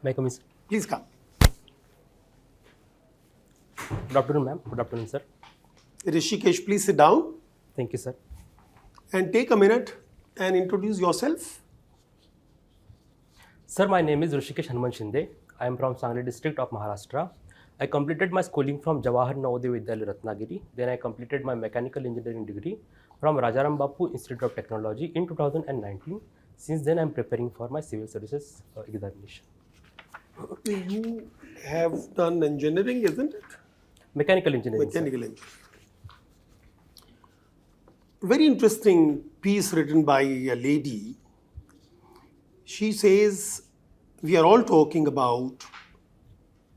May I come in, sir? Please come. Good afternoon, ma'am. Good afternoon, sir. Rishikesh, please sit down Thank you, sir. and take a minute and introduce yourself. Sir, my name is RUSHIKESH HANMANT SHINDE. I am from Sangli district of Maharashtra. I completed my schooling from Jawahar Navodaya Vidyalaya Ratnagiri. Then I completed my mechanical engineering degree from Rajaram Bapu Institute of Technology in 2019. Since then, I am preparing for my civil services examination. You have done engineering, isn't it? Mechanical engineering. Mechanical engineering. Very interesting piece written by a lady. She says, we are all talking about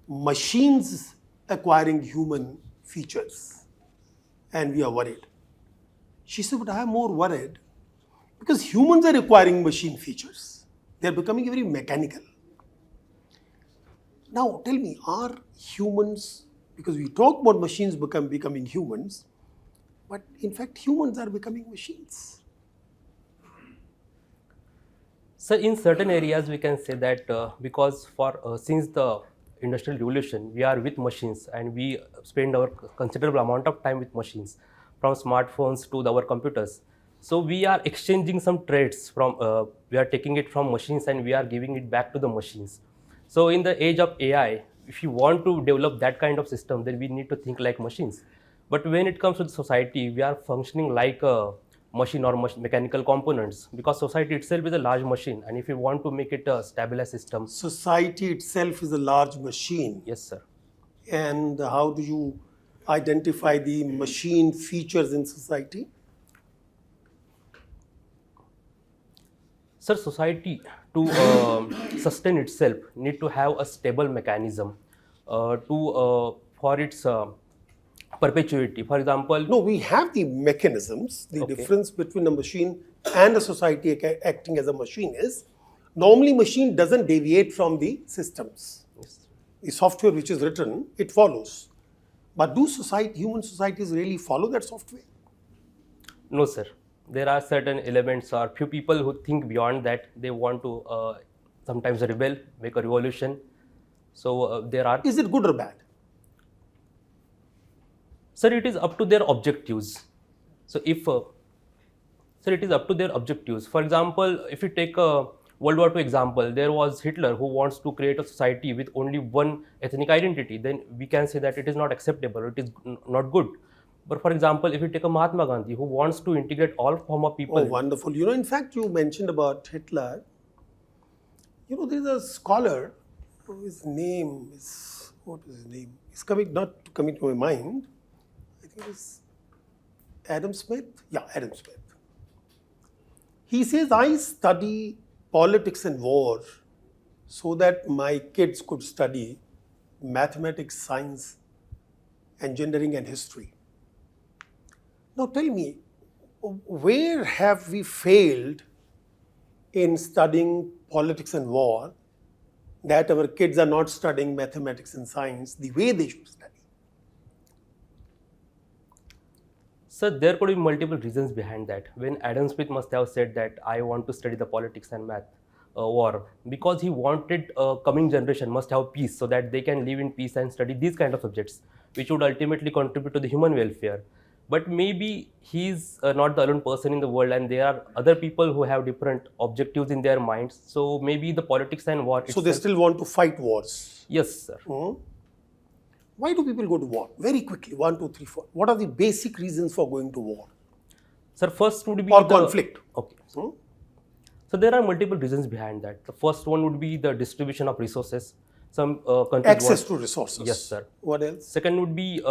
machines acquiring human features and we are worried. She said, but I am more worried because humans are acquiring machine features. They are becoming very mechanical. Now tell me, are humans, because we talk about machines becoming humans, but in fact humans are becoming machines. So in certain areas, we can say that because since the industrial revolution, we are with machines and we spend our considerable amount of time with machines, from smartphones to our computers. So we are exchanging some traits from, we are taking it from machines and we are giving it back to the machines. So in the age of AI, if you want to develop that kind of system, then we need to think like machines. But when it comes to the society, we are functioning like a machine or mechanical components, because society itself is a large machine, and if you want to make it a stabilized system. Society itself is a large machine. Yes, sir. And how do you identify the machine features in society? Sir, society to sustain itself need to have a stable mechanism for its perpetuity. For example, No, we have the mechanisms. The Okay. difference between a machine and a society acting as a machine is, normally machine doesn't deviate from the systems. Yes. The software which is written, it follows. But do human societies really follow that software? No, sir. There are certain elements or few people who think beyond that. They want to sometimes rebel, make a revolution. So there are. Is it good or bad? Sir, it is up to their objectives. So sir, it is up to their objectives. For example, if you take a World War II example, there was Hitler who wants to create a society with only one ethnic identity. Then we can say that it is not acceptable. It is not good. But for example, if you take a Mahatma Gandhi who wants to integrate all form of people. Oh, wonderful. You know, in fact, you mentioned about Hitler. You know, there's a scholar, his name is, what is his name? It's not coming to my mind. I think it's Adam Smith. Yeah, Adam Smith. He says, I study politics and war so that my kids could study mathematics, science, engineering, and history. Now tell me, where have we failed in studying politics and war that our kids are not studying mathematics and science the way they should study? So there could be multiple reasons behind that. When Adam Smith must have said that I want to study the politics and math war, because he wanted coming generation must have peace so that they can live in peace and study these kind of subjects, which would ultimately contribute to the human welfare. But maybe he's not the alone person in the world, and there are other people who have different objectives in their minds. So maybe the politics and war. So they still want to fight wars. Yes, sir. Why do people go to war? Very quickly, 1, 2, 3, 4. What are the basic reasons for going to war? Sir, first would be or conflict. Okay. So there are multiple reasons behind that. The first one would be the distribution of resources. Some countries Access to resources. Yes, sir. What else? Second would be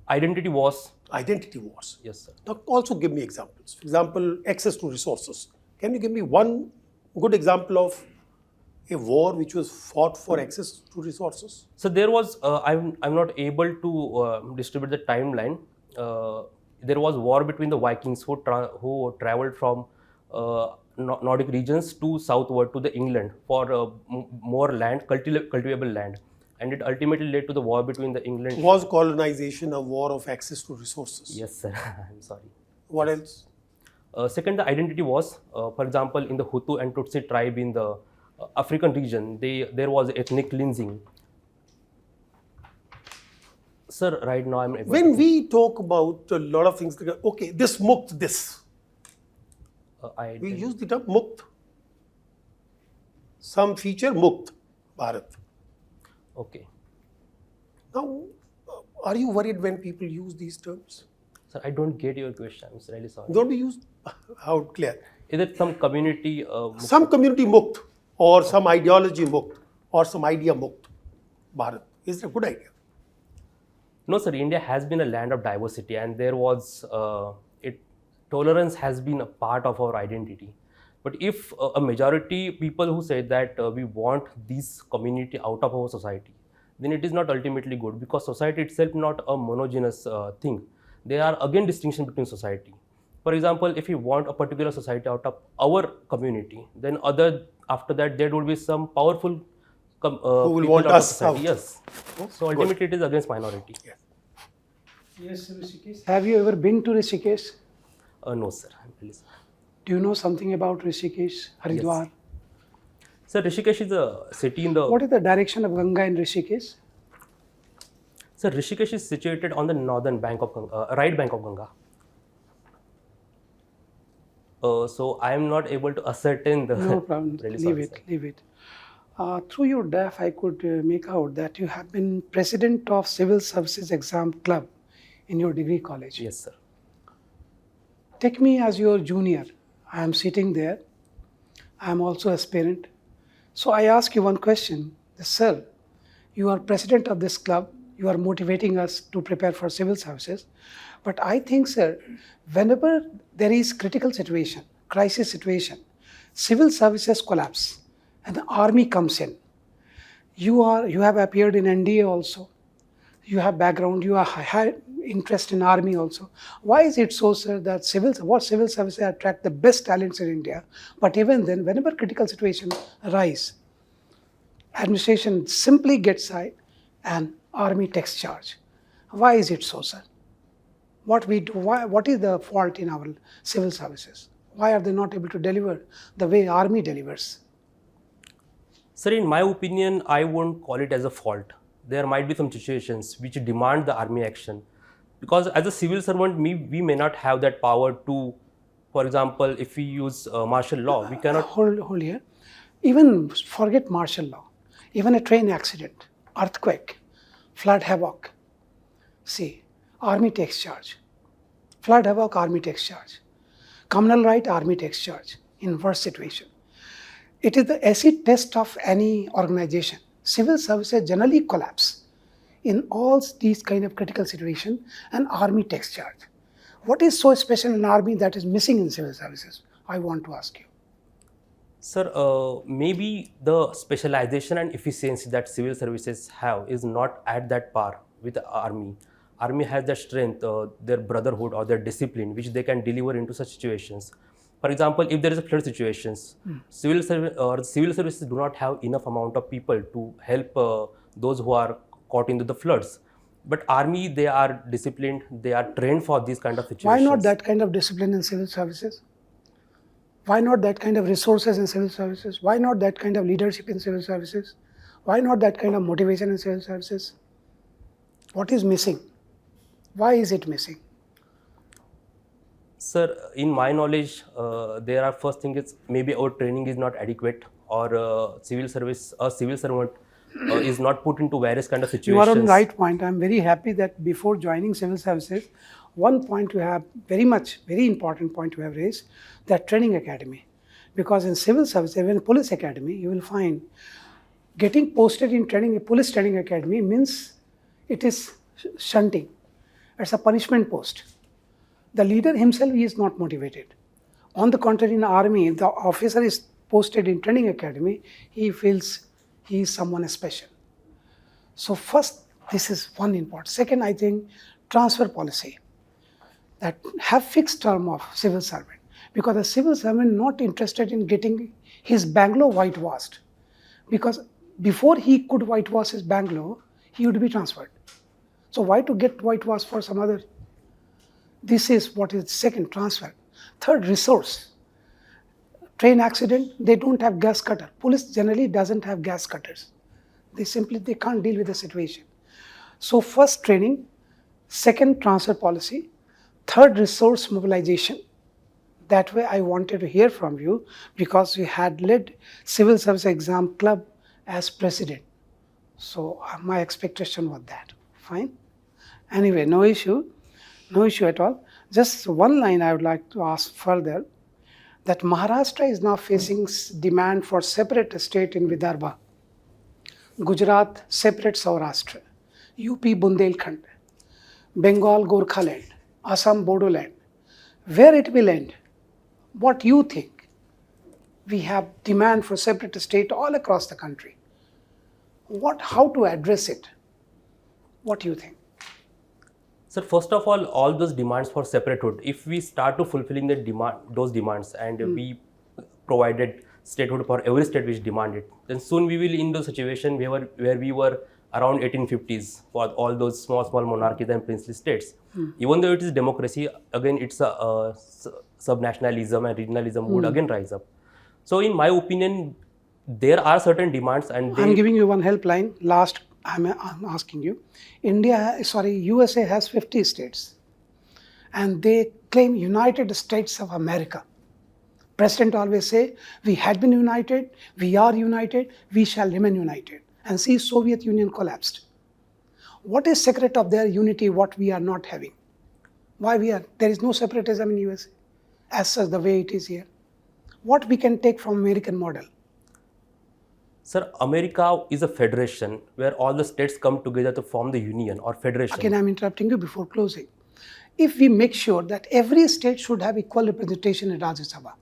identity wars. Identity wars. Yes, sir. Now also give me examples. For example, access to resources. Can you give me one good example of a war which was fought for access to resources? So there was, I'm not able to distribute the timeline. There was war between the Vikings who traveled from Nordic regions to southward to the England for more land, cultivable land. And it ultimately led to the war between the England. Was colonization a war of access to resources? Yes, sir. I'm sorry. What else? Second, the identity wars. For example, in the Hutu and Tutsi tribe in the African region, there was ethnic cleansing. Sir, right now I'm able When to, we talk about a lot of things, like, okay, this mukt, this, I we use the term mukt. Some feature mukt, Bharat. okay. Now, are you worried when people use these terms? Sir, I don't get your question. I'm really sorry. Don't be used. How clear? Is it some community? Some community mukt, or some ideology mukt, or some idea mukt, Bharat. Is it a good idea? No, sir. India has been a land of diversity, and there was tolerance has been a part of our identity. But if a majority people who say that we want this community out of our society, then it is not ultimately good, because society itself not a monogeneous thing. There are again distinction between society. For example, if you want a particular society out of our community, then after that there will be some powerful Who will people want out of us society. out. Yes. So ultimately it is against minority. Yes. Yes, Rishikesh. Have you ever been to Rishikesh? No, sir. I'm really sorry. Do you know something about Rishikesh, Haridwar? Sir, Rishikesh is a city in the. What is the direction of Ganga in Rishikesh? Sir, Rishikesh is situated on the northern bank of Ganga, right bank of Ganga. So I am not able to ascertain the. No problem. Really Leave sorry, it. sir. Leave it. Through your DAF, I could make out that you have been president of Civil Services Exam Club in your degree college. Yes, sir. Take me as your junior. I am sitting there. I am also aspirant. So I ask you one question. Sir, you are president of this club. You are motivating us to prepare for civil services. But I think, sir, whenever there is critical situation, crisis situation, civil services collapse and the army comes in. You have appeared in NDA also. You have background, you have high interest in army also. Why is it so, sir, that civil services attract the best talents in India, but even then, whenever critical situation arise, administration simply gets side and army takes charge? Why is it so, sir? What we do? What is the fault in our civil services? Why are they not able to deliver the way army delivers? Sir, in my opinion, I won't call it as a fault. There might be some situations which demand the army action, because as a civil servant, we may not have that power to, for example, if we use martial law, we cannot. Hold here. Even forget martial law. Even a train accident, earthquake, flood havoc. See, army takes charge. Flood havoc, army takes charge. Communal right, army takes charge in worst situation. It is the acid test of any organization. Civil services generally collapse in all these kind of critical situation, and army takes charge. What is so special in army that is missing in civil services? I want to ask you. Sir, maybe the specialization and efficiency that civil services have is not at that par with the army. Army has that strength, their brotherhood or their discipline, which they can deliver into such situations. For example, if there is a flood situations, civil services do not have enough amount of people to help those who are caught into the floods. But army, they are disciplined, they are trained for these kind of situations. Why not that kind of discipline in civil services? Why not that kind of resources in civil services? Why not that kind of leadership in civil services? Why not that kind of motivation in civil services? What is missing? Why is it missing? Sir, in my knowledge, there are first thing is maybe our training is not adequate, or a civil servant is not put into various kind of situations. You are on the right point. I am very happy that before joining civil services, one point you have very important point you have raised, that training academy. Because in civil service, even police academy, you will find getting posted in training, police training academy means it is shunting. It's a punishment post. The leader himself is not motivated. On the contrary, in the army, the officer is posted in training academy, he feels he is someone special. So first, this is one important. Second, I think transfer policy, that have fixed term of civil servant, because the civil servant not interested in getting his Bangalore whitewashed, because before he could whitewash his Bangalore, he would be transferred. So why to get whitewashed for some other? This is what is second, transfer. Third, resource. Train accident, they don't have gas cutter. Police generally doesn't have gas cutters. They can't deal with the situation. So first training, second transfer policy, third resource mobilization. That way I wanted to hear from you because you had led Civil Service Exam Club as president. So my expectation was that. Fine. Anyway, no issue at all. Just one line I would like to ask further, that Maharashtra is now facing demand for separate state in Vidarbha, Gujarat separate Saurashtra, UP Bundelkhand, Bengal Gorkhaland, Assam Bodoland. Where it will end? What you think? We have demand for separate state all across the country. How to address it? What do you think? Sir, first of all those demands for separatehood, if we start to fulfilling those demands and we provided statehood for every state which demanded, then soon we will in the situation where we were around 1850s for all those small monarchies and princely states. Even though it is democracy, again it's a subnationalism and regionalism would again rise up. So in my opinion, there are certain demands and I'm giving you one helpline. Last, I'm asking you. USA has 50 states and they claim United States of America. President always say, we had been united, we are united, we shall remain united. And see, Soviet Union collapsed. What is secret of their unity, what we are not having? There is no separatism in USA as such the way it is here. What we can take from American model? Sir, America is a federation where all the states come together to form the union or federation. Again, I'm interrupting you before closing. If we make sure that every state should have equal representation in Rajya Sabha,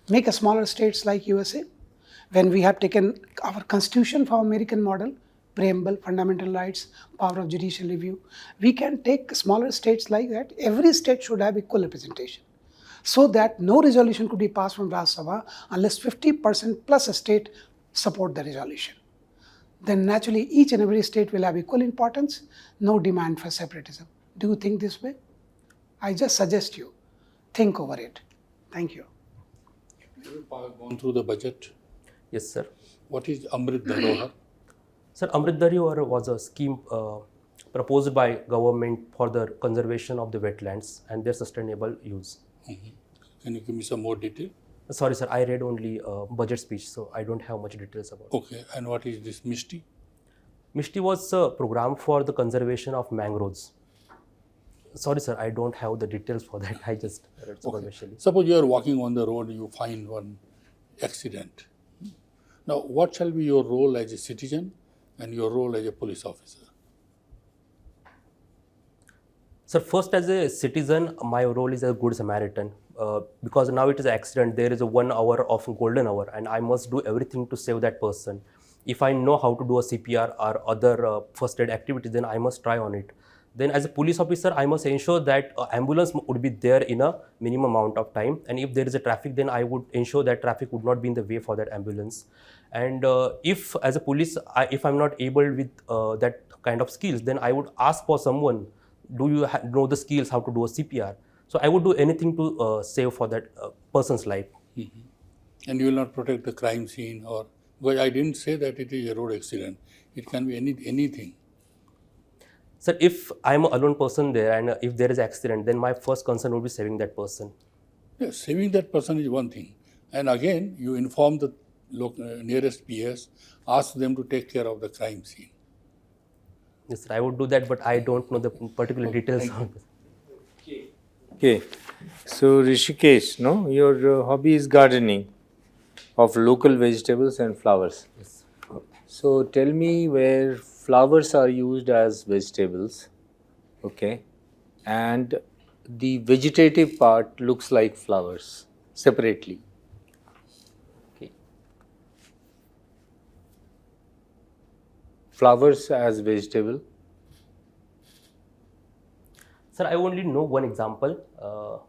make a smaller states like USA, when we have taken our constitution from American model, preamble, fundamental rights, power of judicial review, we can take smaller states like that. Every state should have equal representation, so that no resolution could be passed from Rajya Sabha unless 50% plus a state support the resolution. Then naturally each and every state will have equal importance, no demand for separatism. Do you think this way? I just suggest you think over it. Thank you. Have you gone through the budget? Yes, sir. What is Amrit Dharohar? Sir, Amrit Dharohar was a scheme proposed by government for the conservation of the wetlands and their sustainable use. Can you give me some more detail? Sorry, sir, I read only budget speech, so I don't have much details about it. Okay, and what is this Mishti? Mishti was a program for the conservation of mangroves. Sorry, sir, I don't have the details for that. I just read superficially. Suppose you are walking on the road, you find one accident. Now, what shall be your role as a citizen and your role as a police officer? Sir, first as a citizen, my role is a good Samaritan. Because now it is an accident, there is a 1 hour of golden hour and I must do everything to save that person. If I know how to do a CPR or other first aid activities, then I must try on it. Then as a police officer, I must ensure that ambulance would be there in a minimum amount of time. And if there is a traffic, then I would ensure that traffic would not be in the way for that ambulance. And if as a police, if I'm not able with that kind of skills, then I would ask for someone, do you know the skills how to do a CPR? So I would do anything to save for that person's life. And you will not protect the crime scene, or because I didn't say that it is a road accident. It can be anything. Sir, if I'm an alone person there and if there is an accident, then my first concern would be saving that person. Yes, saving that person is one thing. And again, you inform the nearest PS, ask them to take care of the crime scene. Yes, sir, I would do that, but I don't know the particular details. Okay, so Rishikesh, no, your hobby is gardening of local vegetables and flowers. Yes. So tell me where flowers are used as vegetables, okay, and the vegetative part looks like flowers separately. Okay. Flowers as vegetable. Sir, I only know one example.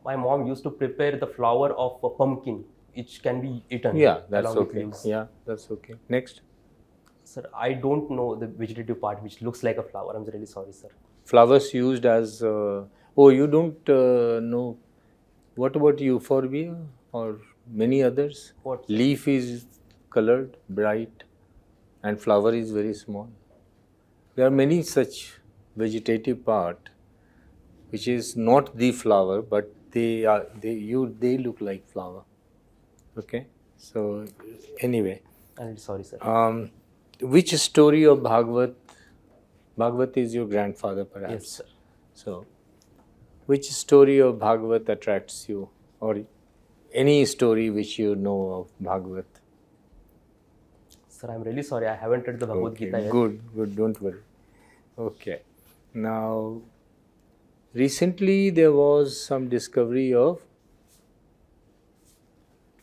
My mom used to prepare the flower of a pumpkin, which can be eaten. Yeah, that's along with okay. leaves. Yeah, that's okay. Next. Sir, I don't know the vegetative part which looks like a flower. I'm really sorry, sir. Flowers used as, oh, you don't know. What about euphorbia or many others. What? Leaf is colored, bright, and flower is very small. There are many such vegetative part which is not the flower, but they look like flower. Okay. So anyway, I'm sorry, sir. which story of Bhagavad is your grandfather, perhaps? Yes, sir. So, which story of Bhagavad attracts you, or any story which you know of Bhagavad? Sir, I'm really sorry. I haven't read the Bhagavad Gita yet. Good, don't worry. Okay. Now, recently there was some discovery of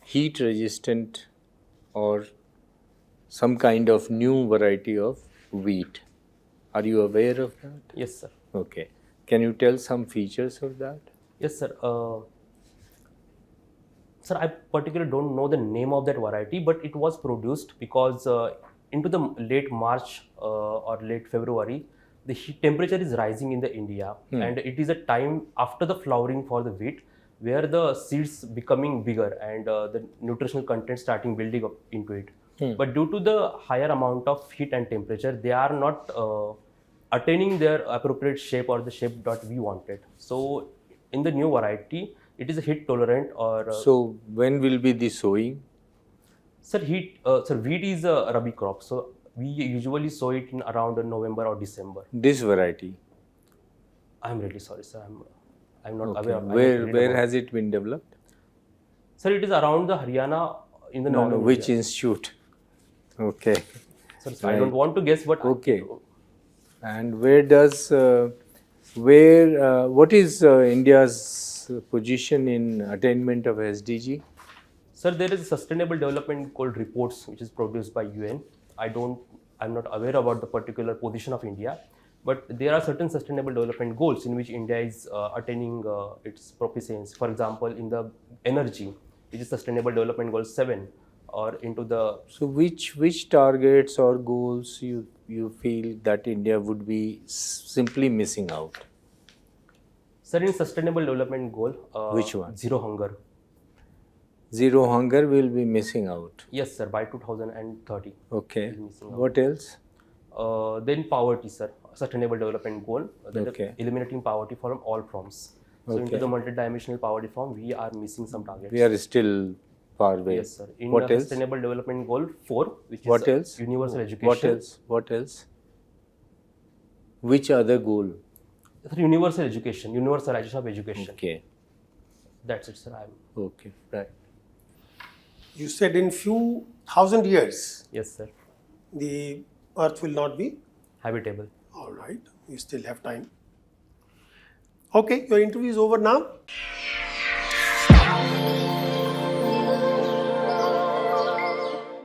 heat resistant or some kind of new variety of wheat. Are you aware of that? Yes, sir. Okay. Can you tell some features of that? Yes, sir. Sir, I particularly don't know the name of that variety, but it was produced because into the late March or late February, the heat temperature is rising in the India, and it is a time after the flowering for the wheat where the seeds becoming bigger and the nutritional content starting building up into it. But due to the higher amount of heat and temperature, they are not attaining their appropriate shape or the shape that we wanted. So in the new variety, it is a heat tolerant or So when will be the sowing? sir, wheat is a rabi crop, so we usually sow it in around November or December. This variety. I'm really sorry, sir. I'm not Okay. aware. Where has it been developed? Sir, it is around the Haryana in the northern Which India. institute? Okay. Sir, I don't want to guess, but Okay. And what is India's position in attainment of SDG? Sir, there is a sustainable development called reports which is produced by UN. I'm not aware about the particular position of India, but there are certain sustainable development goals in which India is attaining its proficiency. For example, in the energy, which is Sustainable Development Goal 7, or into the So which targets or goals you feel that India would be simply missing out? sir, in Sustainable Development Goal, Which one? Zero hunger. Zero hunger will be missing out. Yes, sir, by 2030. Okay. Is missing out. What else? Then poverty, sir, Sustainable Development Goal, that Okay. eliminating poverty from all forms. So into Okay. the multidimensional poverty form, we are missing some targets. We are still far away. Yes, sir. In What the else? Sustainable Development Goal 4, which is What else? universal education. What else? What else? Which other goal? Sir, universal education, universalization of education. Okay. That's it, sir. Okay. Right. You said in few thousand years, Yes, sir. the earth will not be. Habitable. All right, we still have time. Okay, your interview is over now.